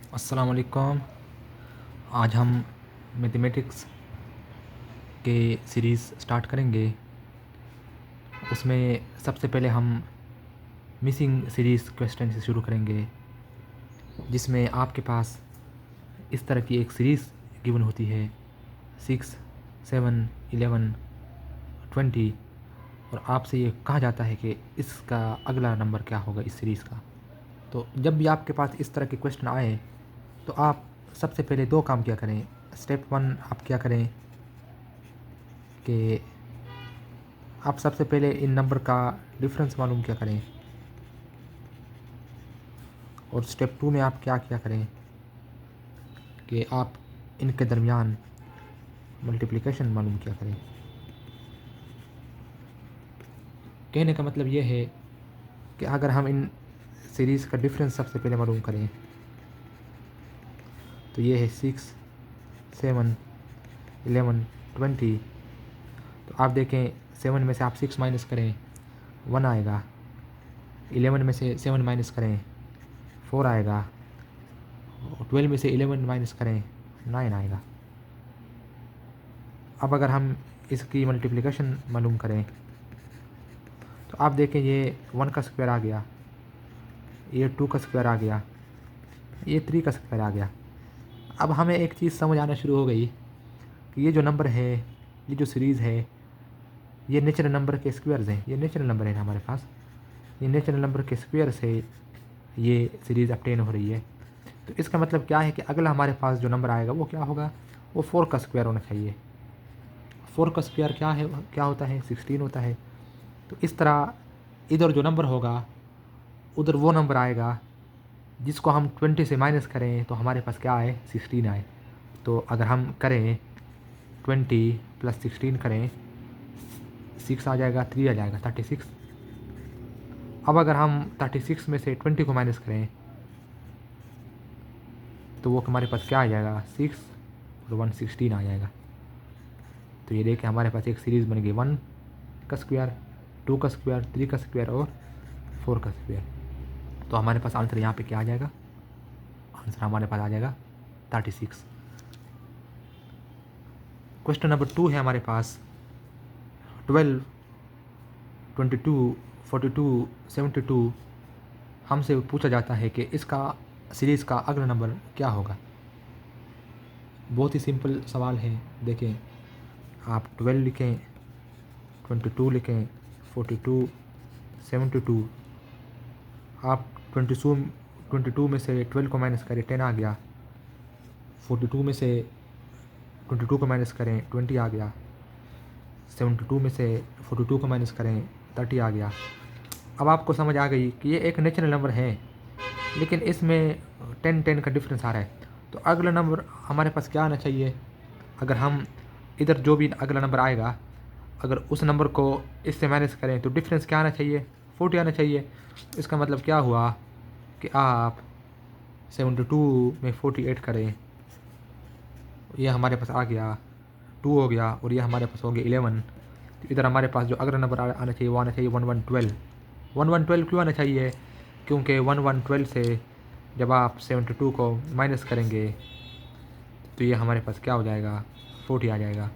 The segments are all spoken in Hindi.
अस्सलाम वालेकुम। आज हम मैथमेटिक्स के सीरीज़ स्टार्ट करेंगे। उसमें सबसे पहले हम मिसिंग सीरीज़ क्वेश्चन से शुरू करेंगे, जिसमें आपके पास इस तरह की एक सीरीज़ गिवन होती है 6, 7, 11, 20 और आपसे ये कहा जाता है कि इसका अगला नंबर क्या होगा इस सीरीज़ का। तो जब भी आपके पास इस तरह के क्वेश्चन आए तो आप सबसे पहले दो काम क्या करें। स्टेप 1 आप क्या करें कि आप सबसे पहले इन नंबर का डिफरेंस मालूम क्या करें, और स्टेप 2 में आप क्या क्या करें कि आप इनके दरमियान मल्टीप्लिकेशन मालूम क्या करें। कहने का मतलब ये है कि अगर हम इन सीरीज़ का डिफरेंस सबसे पहले मालूम करें तो ये है 6, 7, 11, 20। तो आप देखें 7 में से आप 6 माइनस करें 1 आएगा, 11 में से 7 माइनस करें 4 आएगा, और 12 में से 11 माइनस करें 9 आएगा। अब अगर हम इसकी मल्टीप्लिकेशन मालूम करें तो आप देखें ये 1 का स्क्वायर आ गया, ये 2 का स्क्वायर आ गया, ये 3 का स्क्वायर आ गया। अब हमें एक चीज़ समझ आना शुरू हो गई कि ये जो नंबर है, ये जो सीरीज़ है, ये नेचुरल नंबर के स्क्वायर्स हैं। ये नेचुरल नंबर है हमारे पास, ये नेचुरल नंबर के स्क्वायर से ये सीरीज़ अपटेन हो रही है। तो इसका मतलब क्या है कि अगला हमारे पास जो नंबर आएगा वो क्या होगा, वो 4 का स्क्वायर होना चाहिए। 4 का स्क्वायर क्या है, क्या होता है, 16 होता है। तो इस तरह इधर जो नंबर होगा उधर वो नंबर आएगा जिसको हम 20 से माइनस करें तो हमारे पास क्या आए, 16 आए। तो अगर हम करें 20 + 16 करें, 6 आ जाएगा, 3 आ जाएगा, 36। अब अगर हम 36 में से 20 को माइनस करें तो वो हमारे पास क्या आ जाएगा, 6 और 1 16 आ जाएगा। तो ये देखिए हमारे पास एक सीरीज़ बन गई 1 का स्क्वायर, 2 का स्क्वायर, 3 का स्क्वायर और 4 का स्क्वायर। तो हमारे पास आंसर यहाँ पे क्या आ जाएगा, आंसर हमारे पास आ जाएगा 36। क्वेश्चन नंबर 2 है हमारे पास 12, 22, 42, 72। हमसे पूछा जाता है कि इसका सीरीज़ का अगला नंबर क्या होगा। बहुत ही सिंपल सवाल है। देखें आप 12 लिखें, 22 लिखें, 42, 72। आप 22 में से 12 को माइनस करें 10 आ गया, 42 में से 22 को माइनस करें 20 आ गया, 72 में से 42 को माइनस करें 30 आ गया। अब आपको समझ आ गई कि ये एक नेचुरल नंबर है, लेकिन इसमें 10 का डिफरेंस आ रहा है। तो अगला नंबर हमारे पास क्या आना चाहिए, अगर हम इधर जो भी अगला नंबर आएगा अगर उस नंबर को इससे माइनस करें तो डिफरेंस क्या आना चाहिए, 40 आना चाहिए। इसका मतलब क्या हुआ कि आप 72 में 48 करें, ये हमारे पास आ गया 2 हो गया, और ये हमारे पास हो गया 11। तो इधर हमारे पास जो अगला नंबर आना चाहिए वो आना चाहिए 1112। 1112 क्यों आना चाहिए, क्योंकि 1112 से जब आप 72 को माइनस करेंगे तो ये हमारे पास क्या हो जाएगा, 40 आ जाएगा,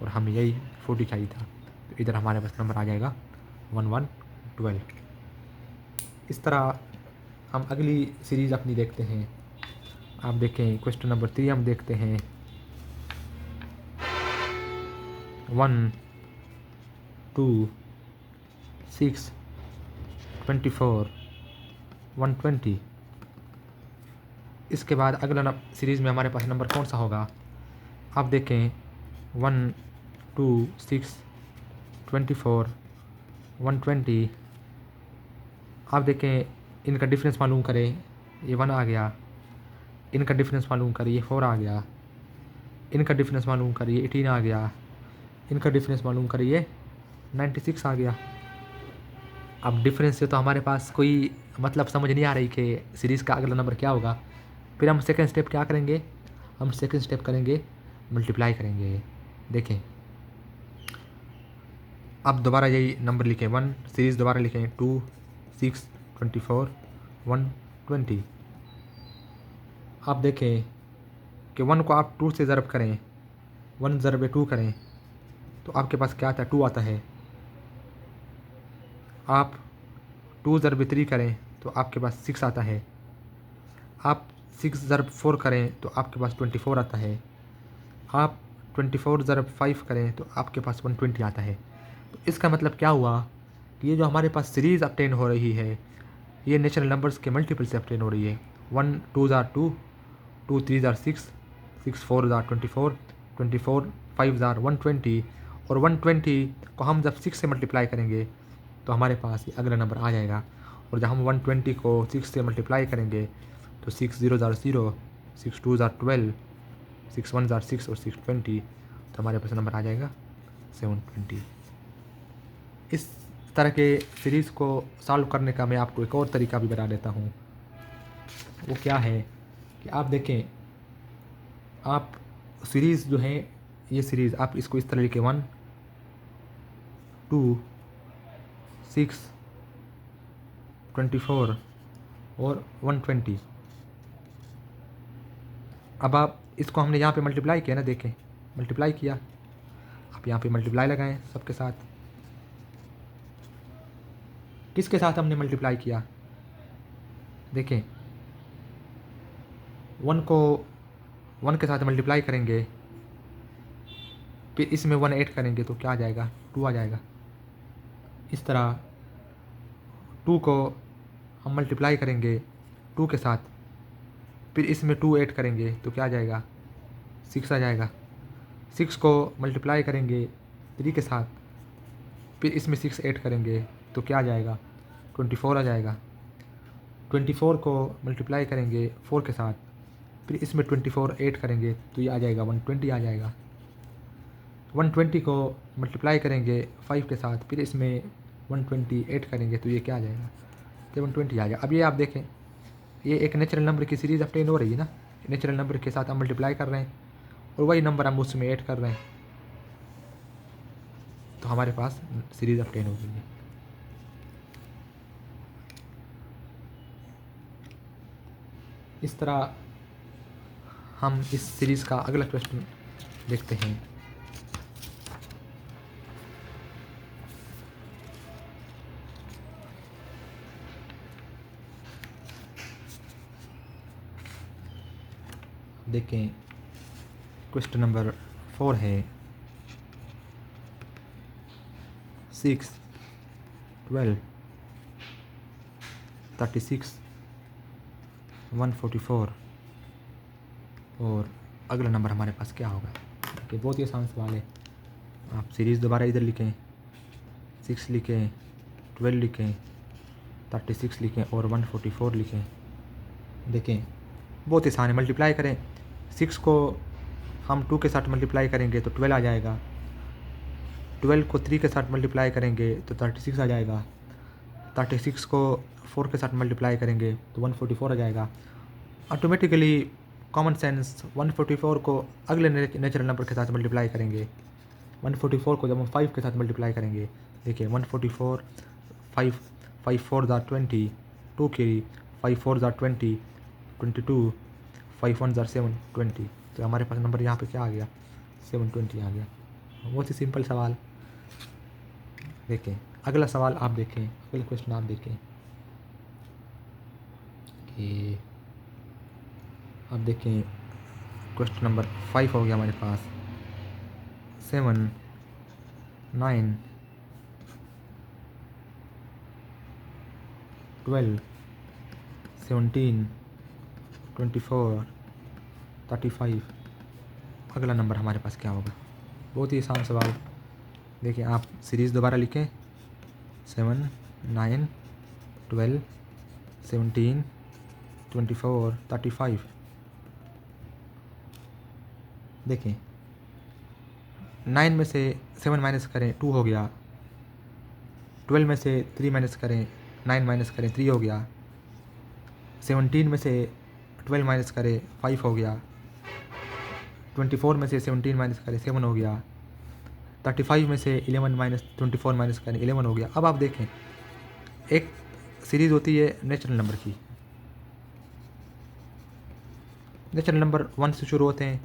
और हमें यही 40 चाहिए था। तो इधर हमारे पास नंबर आ जाएगा 1112। इस तरह हम अगली सीरीज़ अपनी देखते हैं। आप देखें क्वेश्चन नंबर 3 हम देखते हैं 1, 2, 6, 24, 120। इसके बाद अगला सीरीज़ में हमारे पास नंबर कौन सा होगा। आप देखें 1, 2, 6, 24, 120। आप देखें इनका डिफरेंस मालूम करें, ये 1 आ गया, इनका डिफरेंस मालूम करिए 4 आ गया, इनका डिफरेंस मालूम करिए 18 आ गया, इनका डिफरेंस मालूम करिए 96 आ गया। अब डिफरेंस से तो हमारे पास कोई मतलब समझ नहीं आ रही कि सीरीज़ का अगला नंबर क्या होगा। फिर हम सेकंड स्टेप क्या करेंगे, हम सेकंड स्टेप करेंगे मल्टीप्लाई करेंगे। देखें अब दोबारा यही नंबर लिखें 1, सीरीज़ दोबारा लिखें 2, 6, 24, 120। आप देखें कि 1 को आप 2 से ज़रब करें, 1 ज़रब 2 करें तो आपके पास क्या आता है, 2 आता है। आप 2 ज़रब 3 करें तो आपके पास 6 आता है। आप 6 ज़रब 4 करें तो आपके पास 24 आता है। आप 24 ज़रब 5 करें तो आपके पास 120 आता है। तो इसका मतलब क्या हुआ कि ये जो हमारे पास सीरीज़ अपटेन हो रही है, ये नेचुरल नंबर्स के मल्टीपल से अपटेन हो रही है। 1 2 ज़ार 2, 2 3 ज़ार 6, 6 4 ज़ार 24, 24 5 ज़ार 120, और 120 को हम जब 6 से मल्टीप्लाई करेंगे तो हमारे पास ये अगला नंबर आ जाएगा। और जब हम 120 को 6 से मल्टीप्लाई करेंगे तो 6 0 ज़ार 0, 6 2 ज़ार 12, 6 1 ज़ार 6 और 620, तो हमारे पास नंबर आ जाएगा 720। इस तरह के सीरीज़ को सॉल्व करने का मैं आपको एक और तरीका भी बता देता हूँ। वो क्या है कि आप देखें, आप सीरीज़ जो है, ये सीरीज़ आप इसको इस तरह लिखें 1 2 6 24 और 120। अब आप इसको हमने यहाँ पे मल्टीप्लाई किया ना, देखें मल्टीप्लाई किया, आप यहाँ पे मल्टीप्लाई लगाएं सबके साथ। किसके साथ हमने मल्टीप्लाई किया, देखें 1 को 1 के साथ मल्टीप्लाई करेंगे, फिर इसमें 1 ऐड करेंगे तो क्या आ जाएगा, 2 आ जाएगा। इस तरह 2 को हम मल्टीप्लाई करेंगे 2 के साथ, फिर इसमें 2 ऐड करेंगे तो क्या आ जाएगा, 6 आ जाएगा। 6 को मल्टीप्लाई करेंगे 3 के साथ, फिर इसमें 6 ऐड करेंगे तो क्या आ जाएगा, 24 आ जाएगा। 24 को मल्टीप्लाई करेंगे 4 के साथ, फिर इसमें 24 ऐड करेंगे तो ये आ जाएगा 120 आ जाएगा। 120 को मल्टीप्लाई करेंगे 5 के साथ, फिर इसमें 120 ऐड करेंगे तो ये क्या आ जाएगा, 720 आ जाएगा। अब ये आप देखें, ये एक नेचुरल नंबर की सीरीज़ अपटेन हो रही है ना, नेचुरल नंबर के साथ हम मल्टीप्लाई कर रहे हैं और वही नंबर हम उसमें ऐड कर रहे हैं, तो हमारे पास सीरीज़ अपटेन हो गई है। इस तरह हम इस सीरीज़ का अगला क्वेश्चन देखते हैं। देखें क्वेश्चन नंबर 4 है 6 12 36 144 और अगला नंबर हमारे पास क्या होगा। कि बहुत ही आसान सवाल है। आप सीरीज़ दोबारा इधर लिखें, 6 लिखें, 12 लिखें, 36 लिखें और 144 लिखें। देखें बहुत ही आसान है, मल्टीप्लाई करें। 6 को हम 2 के साथ मल्टीप्लाई करेंगे तो 12 आ जाएगा। 12 को 3 के साथ मल्टीप्लाई करेंगे तो 36 आ जाएगा। 36 को 4 के साथ मल्टीप्लाई करेंगे तो 144 आ जाएगा। ऑटोमेटिकली कॉमन सेंस 144 को अगले नेचुरल नंबर के साथ मल्टीप्लाई करेंगे। 144 को जब हम 5 के साथ मल्टीप्लाई करेंगे, देखिए 144 5 5 4 ज़ार 20, 2 की 5 4 ज़ार 20, 22, 5 1 ज़ार 7 20, तो हमारे पास नंबर यहाँ पे क्या आ गया, 720 आ गया। बहुत ही सिंपल सवाल। देखें अगला सवाल आप देखें, अगला क्वेश्चन आप देखें कि आप देखें क्वेश्चन नंबर 5 हो गया हमारे पास। 7 9 12 17 24 35, अगला नंबर हमारे पास क्या होगा। बहुत ही आसान सवाल। देखिए आप सीरीज़ दोबारा लिखें, 7 9 12 17 24 35। देखें 9 में से 7 माइनस करें 2 हो गया। 12 में से 3 माइनस करें 9 माइनस करें 3 हो गया। 17 में से 12 माइनस करें 5 हो गया। 24 में से 17 माइनस करें 7 हो गया। 35 में से 11 माइनस 24 माइनस करें 11 हो गया। अब आप देखें एक सीरीज़ होती है नेचुरल नंबर की, नेचुरल नंबर 1 से शुरू होते हैं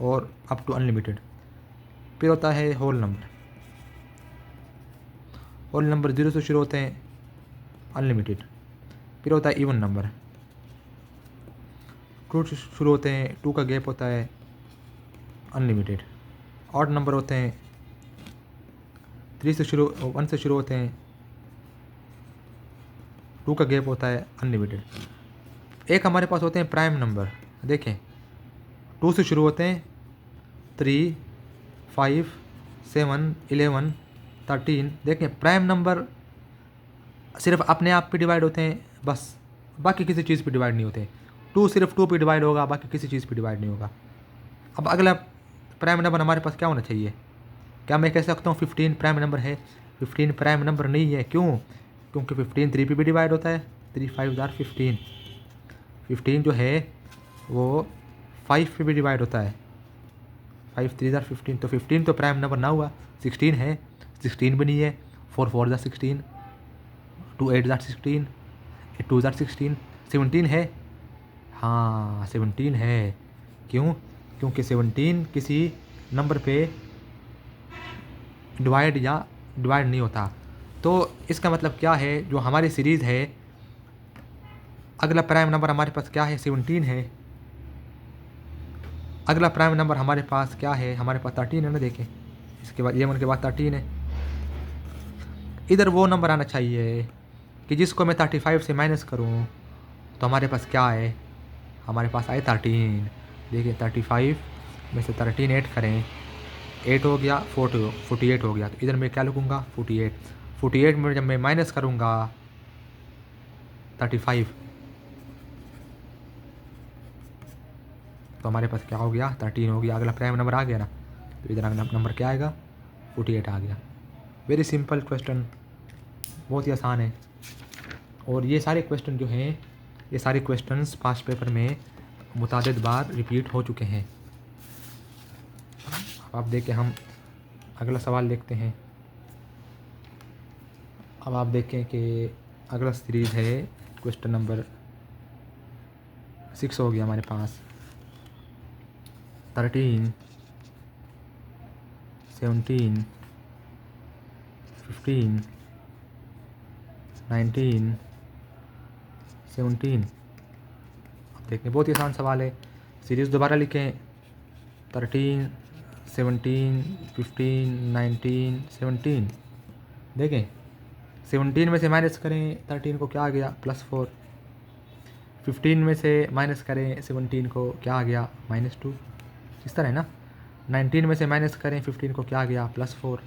और अप टू अनलिमिटेड। फिर होता है होल नंबर। होल नंबर 0 से शुरू होते हैं अनलिमिटेड। फिर होता है इवन नंबर। 2 से शुरू होते हैं, 2 का गैप होता है अनलिमिटेड। ऑड नंबर होते हैं 1 से शुरू होते हैं, 2 का गैप होता है अनलिमिटेड। एक हमारे पास होते हैं प्राइम नंबर। देखें 2 से शुरू होते हैं, 3, 5, 7, 11, 13। देखें प्राइम नंबर सिर्फ अपने आप पे डिवाइड होते हैं बस, बाकी किसी चीज़ पे डिवाइड नहीं होते। 2 सिर्फ 2 पे डिवाइड होगा, बाकी किसी चीज़ पे डिवाइड नहीं होगा। अब अगला प्राइम नंबर हमारे पास क्या होना चाहिए? क्या मैं कह सकता हूँ 15 प्राइम नंबर है? 15 प्राइम नंबर नहीं है। क्यों? क्योंकि 15 3 पे भी डिवाइड होता है। 3 5 आर 15। 15 जो है वो 5 पे भी डिवाइड होता है। 5 3 आर 15। तो 15 तो प्राइम नंबर ना हुआ। 16 है, 16 भी नहीं है। 4 4 आर 16, 2 8 आर 16, 8 2 आर 16। 17 है, हाँ 17 है। क्यों? क्योंकि 17 किसी नंबर पे डिवाइड नहीं होता। तो इसका मतलब क्या है, जो हमारी सीरीज़ है, अगला प्राइम नंबर हमारे पास क्या है? 17 है। अगला प्राइम नंबर हमारे पास क्या है? हमारे पास 13 है ना। देखें इसके बाद 11 के बाद 13 है। इधर वो नंबर आना चाहिए कि जिसको मैं 35 से माइनस करूं तो हमारे पास क्या है? हमारे पास आए 13। देखिए 35 में से 13 ऐड करें, 8 हो गया, 48 हो गया। तो इधर मैं क्या लिखूँगा? 48। 48 में जब मैं माइनस करूँगा 35 तो हमारे पास क्या हो गया? 13 हो गया। अगला प्राइम नंबर आ गया ना, तो इधर अगला नंबर क्या आएगा? 48 आ गया। वेरी सिंपल क्वेश्चन, बहुत ही आसान है। और ये सारे क्वेश्चन जो हैं, ये सारे क्वेश्चंस पास्ट पेपर में मुतादिद बार रिपीट हो चुके हैं। अब आप देखें, हम अगला सवाल देखते हैं। अब आप देखें कि अगला सीरीज़ है क्वेश्चन नंबर 6 हो गया हमारे पास। 13, 17, 15, 19, 17। अब देखें बहुत ही आसान सवाल है। सीरीज़ दोबारा लिखें। 13, 17, 15, 19, 17। देखें 17 में से माइनस करें 13 को, क्या आ गया? +4। 15 में से माइनस करें 17 को, क्या आ गया? -2। इस तरह है ना। 19 में से माइनस करें 15 को, क्या आ गया? +4।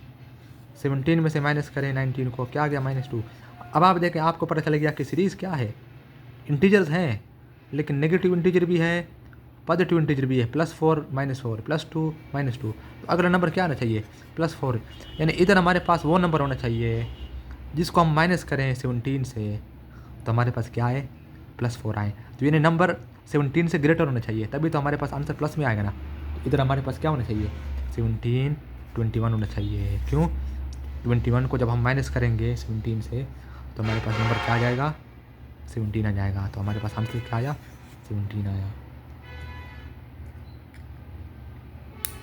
17 में से माइनस करें 19 को, क्या आ गया? -2। अब आप देखें, आपको पता चल गया कि सीरीज़ क्या है। इंटीजर्स हैं, लेकिन नेगेटिव इंटीजर भी है, पॉजिटिव इंटीजर भी है। +4 -4, +2 -2। तो अगला नंबर क्या आना चाहिए? +4। यानी इधर हमारे पास वो नंबर होना चाहिए जिसको हम माइनस करें 17 से, तो हमारे पास क्या आए? +4 आए। तो यानी नंबर 17 से ग्रेटर होना चाहिए, तभी तो हमारे पास आंसर प्लस में आएगा ना। तो इधर हमारे पास क्या होना चाहिए? 17, 21 होना चाहिए। क्यों? 21 को जब हम माइनस करेंगे 17 से, तो हमारे पास नंबर क्या आ जाएगा? 17 आ जाएगा। तो हमारे पास आंसर क्या आया? 17 आया।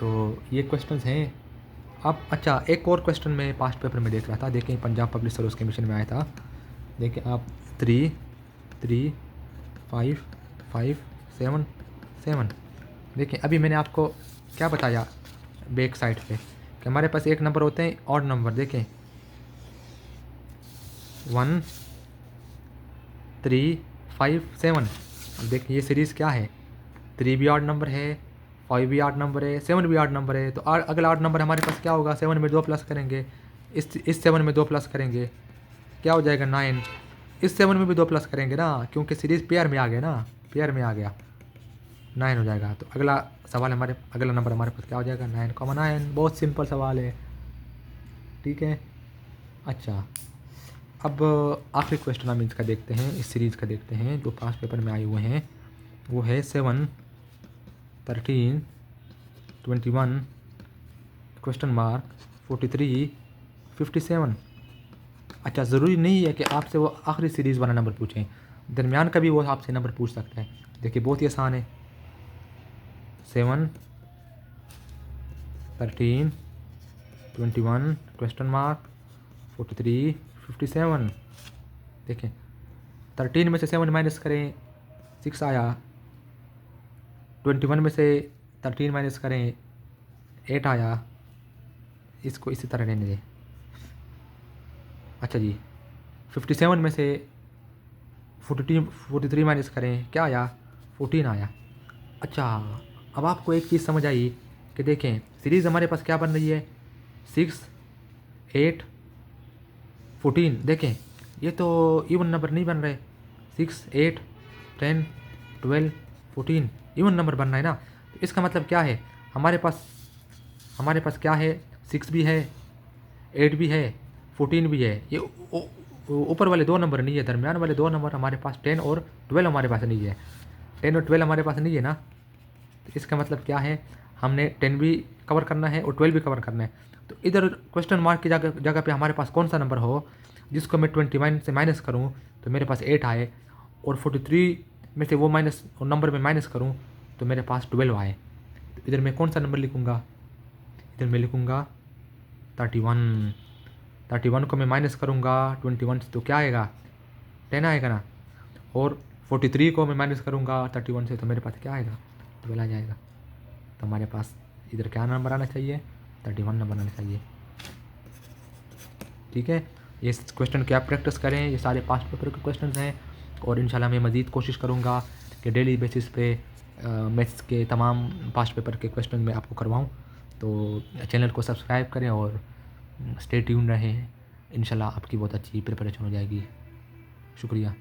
तो ये क्वेश्चंस हैं। अब अच्छा, एक और क्वेश्चन मैं पास्ट पेपर में देख रहा था। देखें पंजाब पब्लिक सर्विस कमीशन में आया था। देखें आप 3, 3, 5, 5, 7, 7। देखिए अभी मैंने आपको क्या बताया बैक साइड पे कि हमारे पास एक नंबर होते हैं ऑड नंबर। देखें 1, 3, 5, 7। अब देखिए ये सीरीज़ क्या है? 3 भी ऑड नंबर है, 5 भी ऑड नंबर है, 7 भी ऑड नंबर है। तो अगला ऑड नंबर हमारे पास क्या होगा? 7 में 2 प्लस करेंगे, इस 7 में 2 प्लस करेंगे, क्या हो जाएगा? 9। इस 7 में भी 2 प्लस करेंगे ना, क्योंकि सीरीज़ पेयर में आ गया ना, पेयर में आ गया, 9 हो जाएगा। तो अगला नंबर हमारे पास क्या हो जाएगा? 9,9। बहुत सिंपल सवाल है, ठीक है। अच्छा, अब आखिरी क्वेश्चन हम इसका देखते हैं, इस सीरीज़ का देखते हैं जो पास्ट पेपर में आए हुए हैं। वो है 7, 13, 21, क्वेश्चन मार्क 43, 57। अच्छा, ज़रूरी नहीं है कि आपसे वो आखिरी सीरीज़ वाला नंबर पूछें, दरमियान का भी वो आपसे नंबर पूछ सकता है। देखिए बहुत ही आसान है, 7, 13, 21 क्वेश्चन मार्क 43, 57। देखें 13 में से 7 माइनस करें 6 आया, 21 में से 13 माइनस करें 8 आया। इसको इसी तरह रहने दें। अच्छा जी, 57 में से 43 माइनस करें, क्या आया, 14 आया। अच्छा, अब आपको एक चीज़ समझ आई कि देखें सीरीज़ हमारे पास क्या बन रही है, 6, 8, 14। देखें ये तो इवन नंबर नहीं बन रहे, 6, 8, 10, 12, 14 इवन नंबर बन रहा है ना। तो इसका मतलब क्या है, हमारे पास क्या है, 6 भी है, 8 भी है, 14 भी है। ये ऊपर वाले 2 नंबर नहीं है, दरमियान वाले 2 नंबर हमारे पास 10 और 12 हमारे पास नहीं है। 10 और 12 हमारे पास नहीं है ना। तो इसका मतलब क्या है, हमने 10 भी कवर करना है और 12 भी कवर करना है। तो इधर क्वेश्चन मार्क की जगह पे हमारे पास कौन सा नंबर हो जिसको मैं 21 से माइनस करूँ तो मेरे पास 8 आए, और 43 में से वो नंबर में माइनस करूँ तो मेरे पास 12 आए। तो इधर मैं कौन सा नंबर लिखूँगा, इधर मैं लिखूँगा 31। 31 को मैं माइनस करूँगा 21 से तो क्या आएगा, 10 आएगा ना। और 43 को मैं माइनस करूँगा 31 से तो मेरे पास क्या आएगा, 12 आ जाएगा। तो हमारे पास इधर क्या नंबर आना चाहिए, 31 नंबर आना चाहिए। ठीक है, ये क्वेश्चन की आप प्रैक्टिस करें, ये सारे पास्ट पेपर के क्वेश्चन हैं। और इंशाल्लाह मैं मज़ीद कोशिश करूँगा कि डेली बेसिस पे मैथ्स के तमाम पास्ट पेपर के क्वेश्चन मैं आपको करवाऊँ। तो चैनल को सब्सक्राइब करें और स्टे ट्यून रहें। इंशाल्लाह आपकी बहुत अच्छी प्रिपरेशन हो जाएगी। शुक्रिया।